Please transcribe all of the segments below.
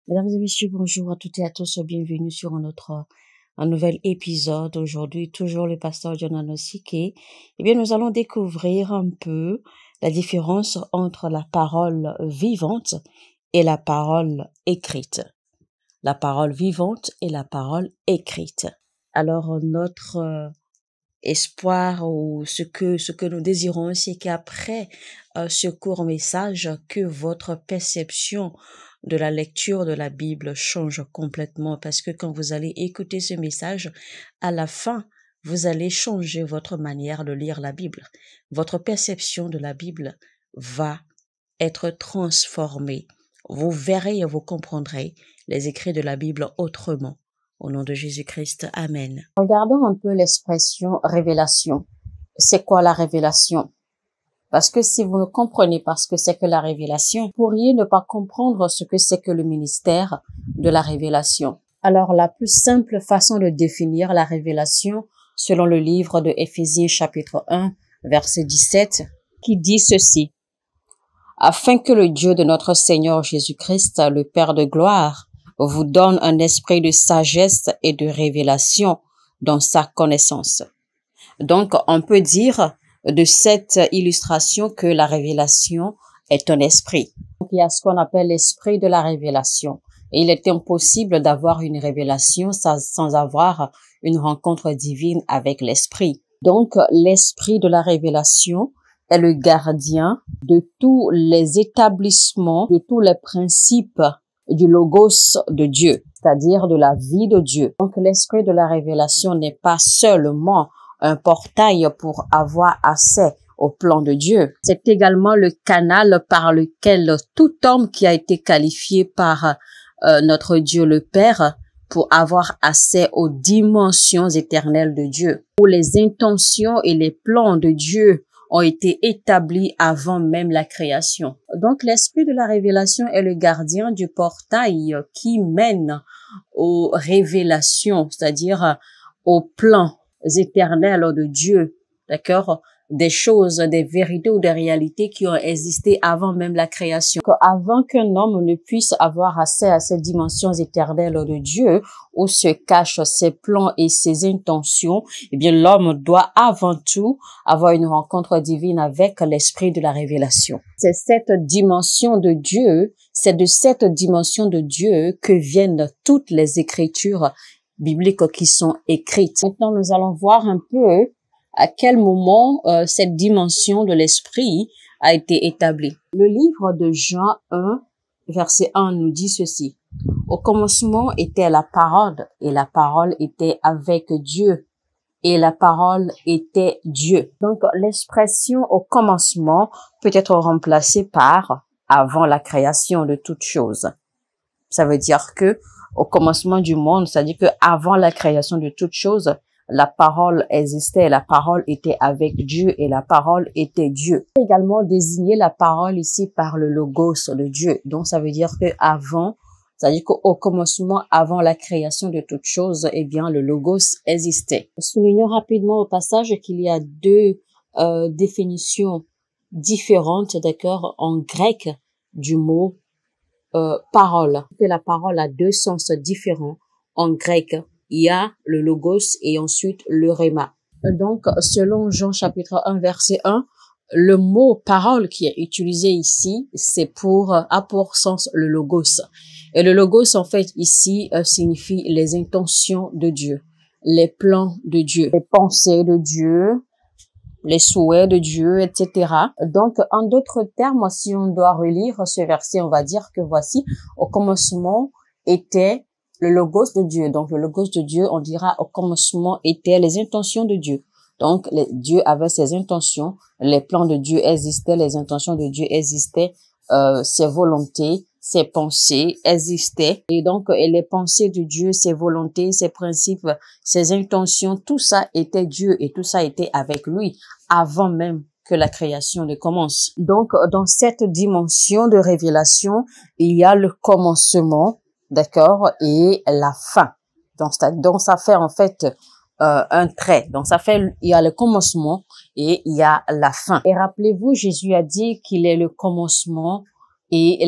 Mesdames et messieurs, bonjour à toutes et à tous. Bienvenue sur un nouvel épisode. Aujourd'hui, toujours le pasteur John Anosike. Eh bien, nous allons découvrir un peu la différence entre la parole vivante et la parole écrite. La parole vivante et la parole écrite. Alors, notre espoir ou ce que nous désirons, c'est qu'après ce court message, que votre perception de la lecture de la Bible change complètement, parce que quand vous allez écouter ce message, à la fin, vous allez changer votre manière de lire la Bible. Votre perception de la Bible va être transformée. Vous verrez et vous comprendrez les écrits de la Bible autrement. Au nom de Jésus-Christ, Amen. Regardons un peu l'expression révélation. C'est quoi la révélation? Parce que si vous ne comprenez pas ce que c'est que la révélation, vous pourriez ne pas comprendre ce que c'est que le ministère de la révélation. Alors, la plus simple façon de définir la révélation, selon le livre de Éphésiens chapitre 1, verset 17, qui dit ceci: « Afin que le Dieu de notre Seigneur Jésus-Christ, le Père de gloire, vous donne un esprit de sagesse et de révélation dans sa connaissance. » Donc, on peut dire de cette illustration que la révélation est un esprit. Donc, il y a ce qu'on appelle l'esprit de la révélation. Et il est impossible d'avoir une révélation sans avoir une rencontre divine avec l'esprit. Donc, l'esprit de la révélation est le gardien de tous les établissements, de tous les principes du logos de Dieu, c'est-à-dire de la vie de Dieu. Donc, l'esprit de la révélation n'est pas seulement un portail pour avoir accès au plan de Dieu. C'est également le canal par lequel tout homme qui a été qualifié par notre Dieu le Père pour avoir accès aux dimensions éternelles de Dieu, où les intentions et les plans de Dieu ont été établis avant même la création. Donc, l'esprit de la révélation est le gardien du portail qui mène aux révélations, c'est-à-dire aux plans éternels de Dieu, d'accord? Des choses, des vérités ou des réalités qui ont existé avant même la création. Avant qu'un homme ne puisse avoir accès à ces dimensions éternelles de Dieu, où se cachent ses plans et ses intentions, eh bien, l'homme doit avant tout avoir une rencontre divine avec l'esprit de la révélation. C'est cette dimension de Dieu, c'est de cette dimension de Dieu que viennent toutes les écritures bibliques qui sont écrites. Maintenant, nous allons voir un peu à quel moment cette dimension de l'esprit a été établie. Le livre de Jean 1, verset 1 nous dit ceci: « Au commencement était la parole, et la parole était avec Dieu, et la parole était Dieu. » Donc, l'expression « au commencement » peut être remplacée par « avant la création de toutes choses ». Ça veut dire que au commencement du monde, c'est-à-dire que avant la création de toutes choses, la parole existait, la parole était avec Dieu et la parole était Dieu. On peut également désigner la parole ici par le logos de Dieu. Donc, ça veut dire que avant, c'est-à-dire qu'au commencement, avant la création de toutes choses, eh bien, le logos existait. Soulignons rapidement au passage qu'il y a deux définitions différentes, d'accord, en grec du mot parole. Que la parole a deux sens différents en grec. Il y a le logos et ensuite le rhéma. Donc, selon Jean chapitre 1, verset 1, le mot parole qui est utilisé ici, a pour sens le logos. Et le logos, en fait, ici, signifie les intentions de Dieu, les plans de Dieu, les pensées de Dieu, les souhaits de Dieu, etc. Donc, en d'autres termes, si on doit relire ce verset, on va dire que voici, au commencement était le logos de Dieu. Donc, le logos de Dieu, on dira au commencement étaient les intentions de Dieu. Donc, Dieu avait ses intentions, les plans de Dieu existaient, les intentions de Dieu existaient, ses volontés, ses pensées existaient. Et donc, les pensées de Dieu, ses volontés, ses principes, ses intentions, tout ça était Dieu et tout ça était avec lui avant même que la création ne commence. Donc, dans cette dimension de révélation, il y a le commencement, d'accord, et la fin. Donc ça fait en fait un trait. Donc ça fait, il y a le commencement et il y a la fin. Et rappelez-vous, Jésus a dit qu'il est le commencement et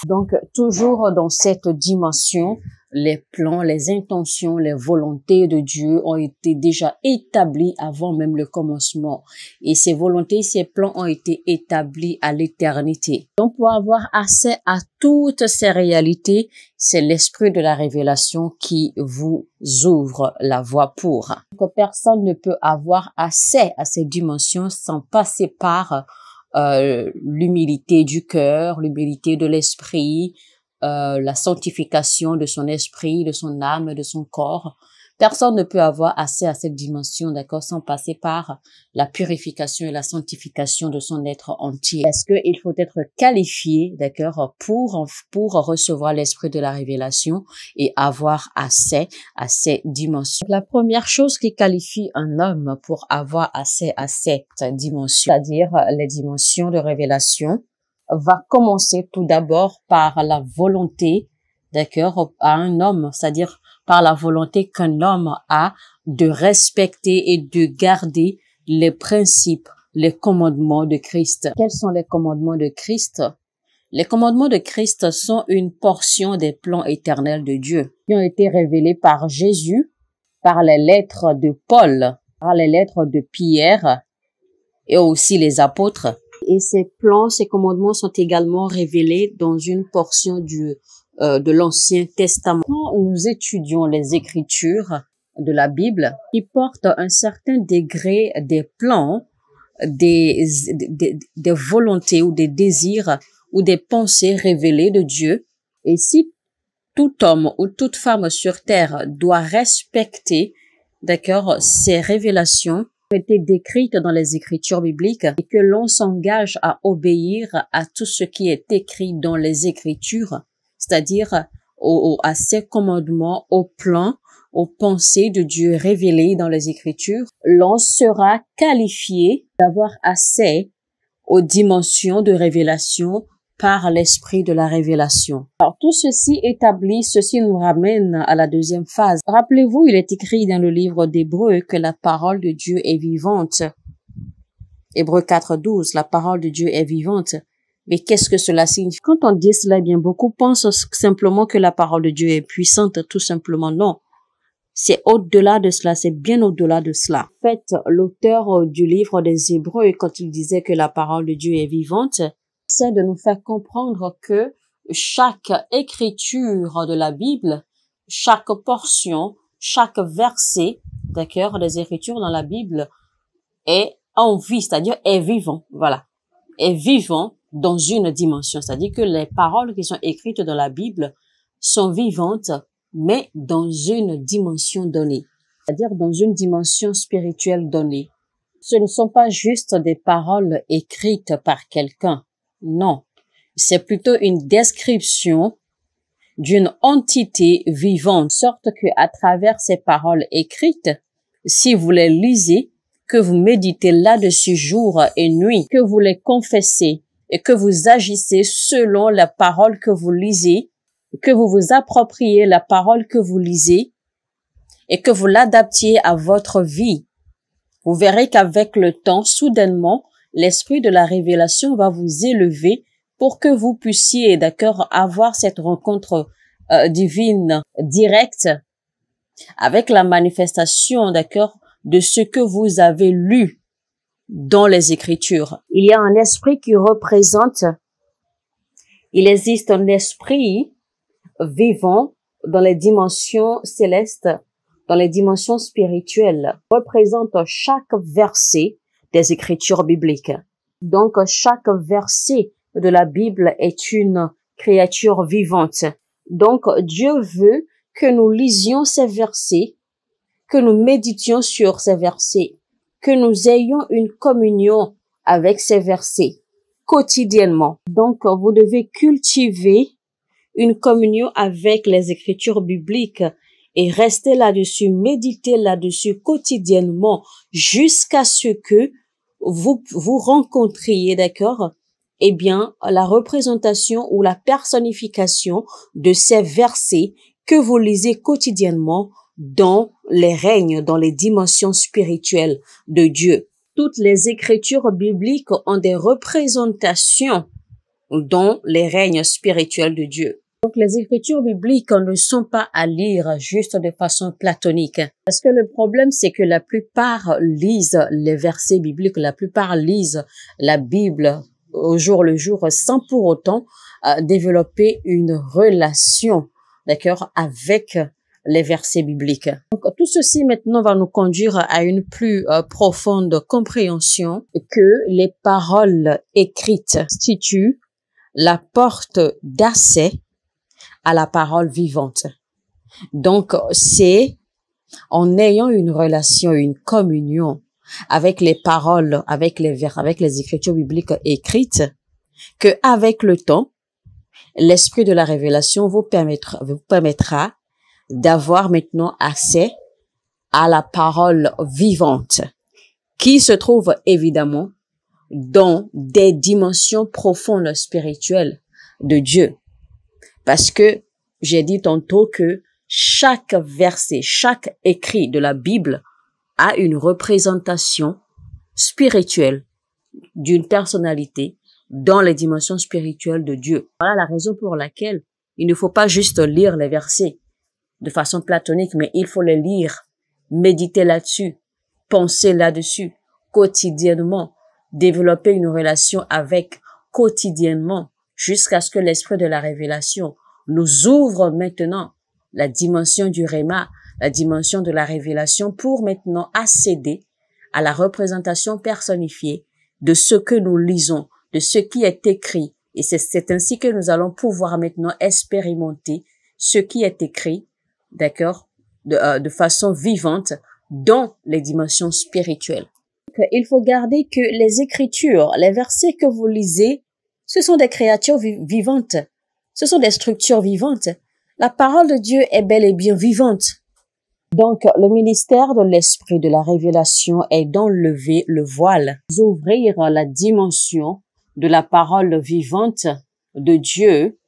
donc toujours dans cette dimension, les plans, les intentions, les volontés de Dieu ont été déjà établis avant même le commencement. Et ces volontés, ces plans ont été établis à l'éternité. Donc pour avoir accès à toutes ces réalités, c'est l'esprit de la révélation qui vous ouvre la voie pour. Donc personne ne peut avoir accès à ces dimensions sans passer par l'humilité du cœur, l'humilité de l'esprit, la sanctification de son esprit, de son âme, de son corps. Personne ne peut avoir accès à cette dimension, d'accord, sans passer par la purification et la sanctification de son être entier. Parce que il faut être qualifié, d'accord, pour recevoir l'esprit de la révélation et avoir accès à ces dimensions. La première chose qui qualifie un homme pour avoir accès à cette dimension, c'est-à-dire les dimensions de révélation, va commencer tout d'abord par la volonté, d'accord, à un homme, c'est-à-dire par la volonté qu'un homme a de respecter et de garder les principes, les commandements de Christ. Quels sont les commandements de Christ? Les commandements de Christ sont une portion des plans éternels de Dieu qui ont été révélés par Jésus, par les lettres de Paul, par les lettres de Pierre et aussi les apôtres. Et ces plans, ces commandements sont également révélés dans une portion de l'Ancien Testament. Quand nous étudions les Écritures de la Bible, ils portent un certain degré des plans, des volontés ou des désirs ou des pensées révélées de Dieu. Et si tout homme ou toute femme sur terre doit respecter, d'accord, ces révélations ont été décrites dans les Écritures bibliques et que l'on s'engage à obéir à tout ce qui est écrit dans les Écritures, c'est-à-dire à ces commandements, aux plans, aux pensées de Dieu révélées dans les Écritures, l'on sera qualifié d'avoir accès aux dimensions de révélation par l'esprit de la révélation. Alors tout ceci établi, ceci nous ramène à la deuxième phase. Rappelez-vous, il est écrit dans le livre d'Hébreux que la parole de Dieu est vivante. Hébreux 4:12, la parole de Dieu est vivante. Mais qu'est-ce que cela signifie? Quand on dit cela, bien beaucoup pensent simplement que la parole de Dieu est puissante, tout simplement non. C'est au-delà de cela, c'est bien au-delà de cela. En fait, l'auteur du livre des Hébreux, quand il disait que la parole de Dieu est vivante, c'est de nous faire comprendre que chaque écriture de la Bible, chaque portion, chaque verset, d'accord, des écritures dans la Bible est en vie, c'est-à-dire est vivant, voilà, est vivant dans une dimension, c'est-à-dire que les paroles qui sont écrites dans la Bible sont vivantes, mais dans une dimension donnée, c'est-à-dire dans une dimension spirituelle donnée. Ce ne sont pas juste des paroles écrites par quelqu'un, non, c'est plutôt une description d'une entité vivante, sorte que à travers ces paroles écrites, si vous les lisez, que vous méditez là-dessus jour et nuit, que vous les confessez et que vous agissez selon la parole que vous lisez, que vous vous appropriez la parole que vous lisez et que vous l'adaptiez à votre vie, vous verrez qu'avec le temps, soudainement, l'esprit de la révélation va vous élever pour que vous puissiez, d'accord, avoir cette rencontre divine directe avec la manifestation, d'accord, de ce que vous avez lu dans les Écritures. Il y a un esprit qui représente, il existe un esprit vivant dans les dimensions célestes, dans les dimensions spirituelles, représente chaque verset des Écritures bibliques. Donc, chaque verset de la Bible est une créature vivante. Donc, Dieu veut que nous lisions ces versets, que nous méditions sur ces versets, que nous ayons une communion avec ces versets quotidiennement. Donc, vous devez cultiver une communion avec les Écritures bibliques et rester là-dessus, méditer là-dessus quotidiennement jusqu'à ce que vous rencontriez, d'accord, eh bien, la représentation ou la personnification de ces versets que vous lisez quotidiennement dans les règnes, dans les dimensions spirituelles de Dieu. Toutes les Écritures bibliques ont des représentations dans les règnes spirituels de Dieu. Donc, les écritures bibliques ne sont pas à lire juste de façon platonique. Parce que le problème, c'est que la plupart lisent les versets bibliques, la plupart lisent la Bible au jour le jour sans pour autant développer une relation, d'accord, avec les versets bibliques. Donc, tout ceci maintenant va nous conduire à une plus profonde compréhension que les paroles écrites constituent la porte d'accès à la parole vivante. Donc, c'est en ayant une relation, une communion avec les paroles, avec les écritures bibliques écrites, que avec le temps, l'esprit de la révélation vous permettra d'avoir maintenant accès à la parole vivante, qui se trouve évidemment dans des dimensions profondes spirituelles de Dieu. Parce que j'ai dit tantôt que chaque verset, chaque écrit de la Bible a une représentation spirituelle d'une personnalité dans les dimensions spirituelles de Dieu. Voilà la raison pour laquelle il ne faut pas juste lire les versets de façon platonique, mais il faut les lire, méditer là-dessus, penser là-dessus quotidiennement, développer une relation avec quotidiennement, jusqu'à ce que l'esprit de la révélation nous ouvre maintenant la dimension du réma, la dimension de la révélation pour maintenant accéder à la représentation personnifiée de ce que nous lisons, de ce qui est écrit. Et c'est ainsi que nous allons pouvoir maintenant expérimenter ce qui est écrit, d'accord, de façon vivante dans les dimensions spirituelles. Donc, il faut garder que les écritures, les versets que vous lisez, ce sont des créatures vivantes. Ce sont des structures vivantes. La parole de Dieu est bel et bien vivante. Donc, le ministère de l'esprit de la révélation est d'enlever le voile, d'ouvrir la dimension de la parole vivante de Dieu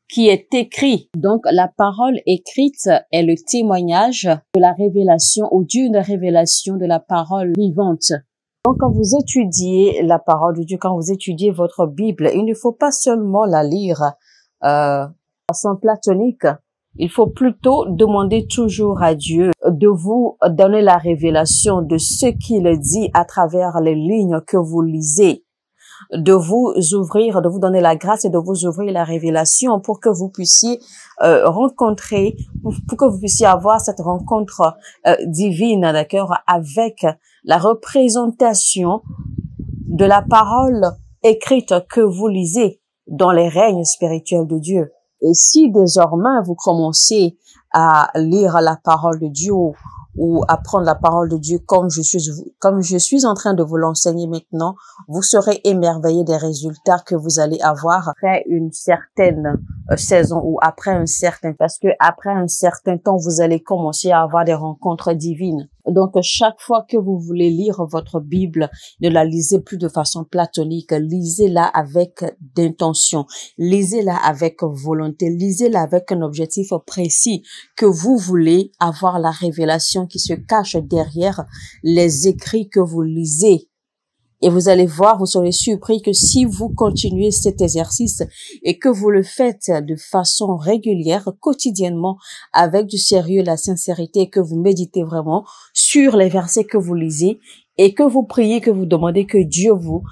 qui est écrit. Donc, la parole écrite est le témoignage de la révélation ou d'une révélation de la parole vivante. Donc, quand vous étudiez la parole de Dieu, quand vous étudiez votre Bible, il ne faut pas seulement la lire de façon platonique. Il faut plutôt demander toujours à Dieu de vous donner la révélation de ce qu'il dit à travers les lignes que vous lisez, de vous ouvrir, de vous donner la grâce et de vous ouvrir la révélation pour que vous puissiez rencontrer, pour que vous puissiez avoir cette rencontre divine, d'accord, avec la représentation de la parole écrite que vous lisez dans les règnes spirituels de Dieu. Et si désormais vous commencez à lire la parole de Dieu ou apprendre la parole de Dieu comme je suis en train de vous l'enseigner maintenant, vous serez émerveillés des résultats que vous allez avoir après une certaine saison ou après un certain, parce que après un certain temps, vous allez commencer à avoir des rencontres divines. Donc, chaque fois que vous voulez lire votre Bible, ne la lisez plus de façon platonique. Lisez-la avec d'intention. Lisez-la avec volonté. Lisez-la avec un objectif précis que vous voulez avoir la révélation qui se cache derrière les écrits que vous lisez. Et vous allez voir, vous serez surpris que si vous continuez cet exercice et que vous le faites de façon régulière, quotidiennement, avec du sérieux, la sincérité, et que vous méditez vraiment sur les versets que vous lisez et que vous priez, que vous demandez que Dieu vous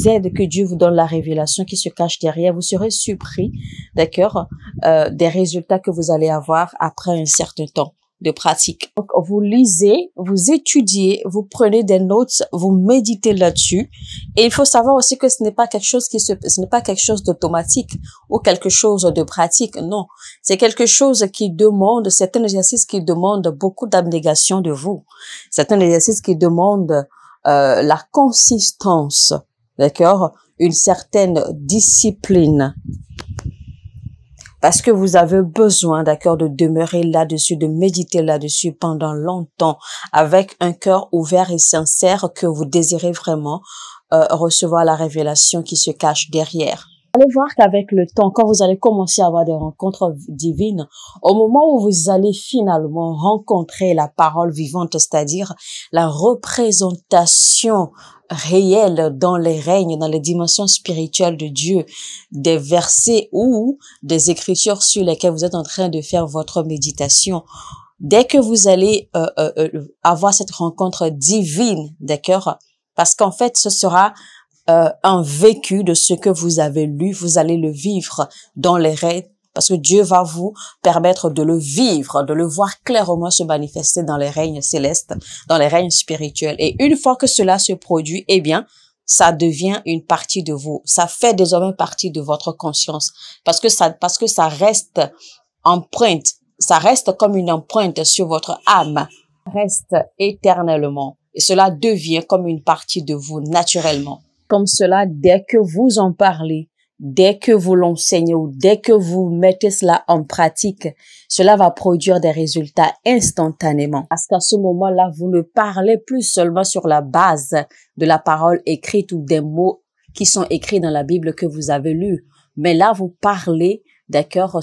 aide, que Dieu vous donne la révélation qui se cache derrière, vous serez surpris, d'accord, des résultats que vous allez avoir après un certain temps de pratique. Donc, vous lisez, vous étudiez, vous prenez des notes, vous méditez là-dessus. Et il faut savoir aussi que ce n'est pas quelque chose ce n'est pas quelque chose d'automatique ou quelque chose de pratique. Non. C'est quelque chose qui demande, c'est un exercice qui demande beaucoup d'abnégation de vous. C'est un exercice qui demande, la consistance. D'accord? Une certaine discipline. Parce que vous avez besoin, d'accord, de demeurer là-dessus, de méditer là-dessus pendant longtemps, avec un cœur ouvert et sincère que vous désirez vraiment recevoir la révélation qui se cache derrière. allez voir qu'avec le temps, quand vous allez commencer à avoir des rencontres divines, au moment où vous allez finalement rencontrer la parole vivante, c'est-à-dire la représentation réelle dans les règnes, dans les dimensions spirituelles de Dieu, des versets ou des écritures sur lesquelles vous êtes en train de faire votre méditation, dès que vous allez avoir cette rencontre divine, d'accord, parce qu'en fait, ce sera un vécu de ce que vous avez lu, vous allez le vivre dans les rêves, parce que Dieu va vous permettre de le vivre, de le voir clairement se manifester dans les règnes célestes, dans les règnes spirituels. Et une fois que cela se produit, eh bien, ça devient une partie de vous. Ça fait désormais partie de votre conscience, parce que ça reste empreinte, ça reste comme une empreinte sur votre âme, reste éternellement. Et cela devient comme une partie de vous naturellement. Comme cela, dès que vous en parlez, dès que vous l'enseignez ou dès que vous mettez cela en pratique, cela va produire des résultats instantanément. Parce qu'à ce moment-là, vous ne parlez plus seulement sur la base de la parole écrite ou des mots qui sont écrits dans la Bible que vous avez lus. Mais là, vous parlez, d'accord,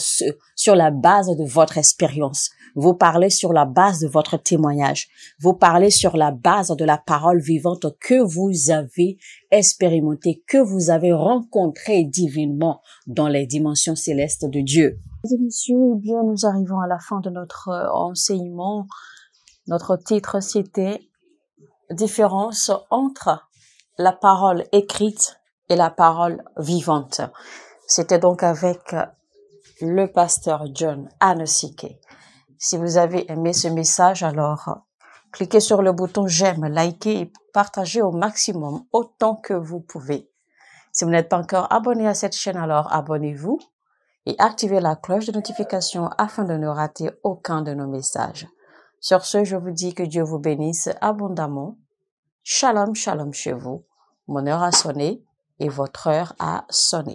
sur la base de votre expérience. Vous parlez sur la base de votre témoignage. Vous parlez sur la base de la parole vivante que vous avez expérimentée, que vous avez rencontrée divinement dans les dimensions célestes de Dieu. Mesdames et messieurs, eh bien, nous arrivons à la fin de notre enseignement. Notre titre, c'était « Différence entre la parole écrite et la parole vivante ». C'était donc avec le pasteur John Anosike. Si vous avez aimé ce message, alors cliquez sur le bouton j'aime, likez et partagez au maximum, autant que vous pouvez. Si vous n'êtes pas encore abonné à cette chaîne, alors abonnez-vous et activez la cloche de notification afin de ne rater aucun de nos messages. Sur ce, je vous dis que Dieu vous bénisse abondamment. Shalom, shalom chez vous. Mon heure a sonné et votre heure a sonné.